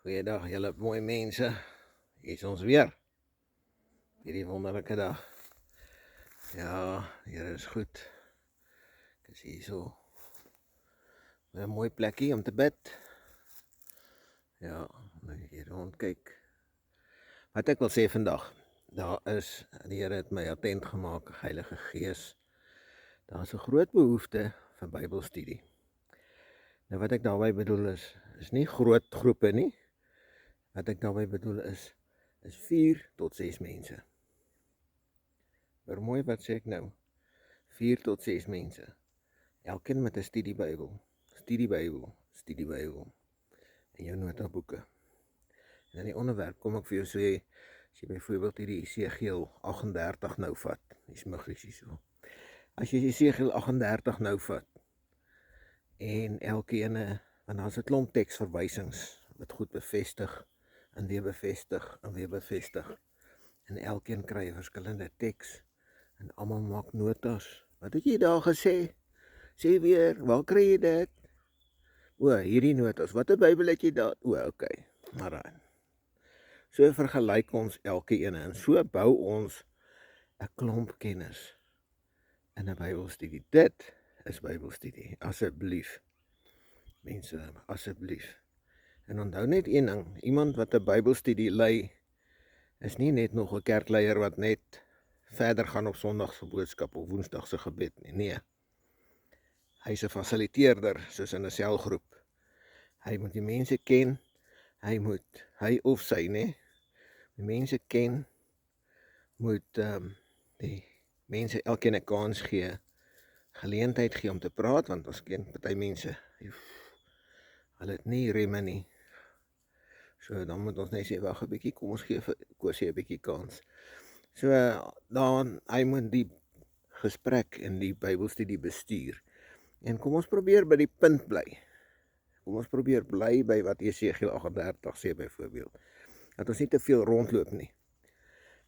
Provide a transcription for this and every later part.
Goeiedag julle mooi mense, hier is ons weer, hierdie wonderlike dag. Ja, hier is goed, ek is hier so, by 'n mooi plekkie om te bid. Ja, nou hier rond kyk. Wat ek wil sê vandag, die Here het my attent gemaak, Heilige Gees, daar is 'n groot behoefte vir Bybelstudie. Nou wat ek daarby bedoel is nie groot groepe nie, wat ek daarby bedoel is 4 tot 6 mense. Hoor mooi wat sê ek nou, 4 tot 6 mense, elkeen met 'n studiebybel, en jou notaboeke. En in die onderwerp kom ek vir jou sê, as jy byvoorbeeld hierdie Esegiel 38 nou vat, dis muggies hier so. As jy Esegiel 38 nou vat, en elkeen, want daar's 'n klomp teksverwysings, wat goed bevestig, en weer bevestig, en weer bevestig, en elkeen kry 'n verskillende teks, en almal maak notas. Wat het jy daar gesê? Sê weer, waar kry jy dit? O, hierdie notas, watter Bybel het jy daar? O, okay, maar so vergelyk ons elkeen, en so bou ons 'n klomp kennis in 'n Bybelstudie. Dit is Bybelstudie, asseblief. Mense, asseblief. En onthou net een ding, iemand wat 'n Bybelstudie lei, is nie net nog 'n kerkleier wat net verder gaan op Sondag se boodskap of Woensdag se gebed nie. Nee. Hy's 'n fasiliteerder, soos in 'n selgroep. Hy moet die mense ken, hy of sy, die mense ken, moet die mense elkeen 'n kans gee, geleentheid gee om te praat, want ons ken party mense, hulle het nie remme nie. So dan moet ons net sê, wag 'n bietjie, kom ons gee vir Kosie 'n bietjie kans. So dan, hy moet die gesprek en die Bybelstudie bestuur. En kom ons probeer by die punt bly. Kom ons probeer bly by wat Esegiel 38 sê byvoorbeeld. Dat ons nie te veel rondloop nie.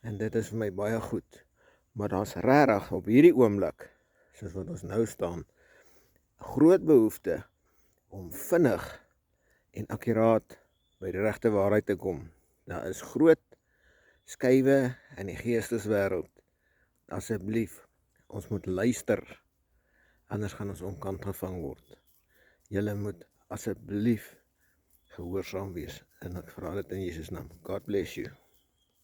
En dit is vir my baie goed. Maar daar's regtig op hierdie oomblik, soos wat ons nou staan, 'n groot behoefte om vinnig en akkuraat by die regte waarheid te kom. Daar is groot skuwe in die geesteswêreld. Asseblief, ons moet luister, anders gaan ons onkant gevang word. Julle moet asseblief gehoorsaam wees, en ek vra dit in Jesus naam. God bless you.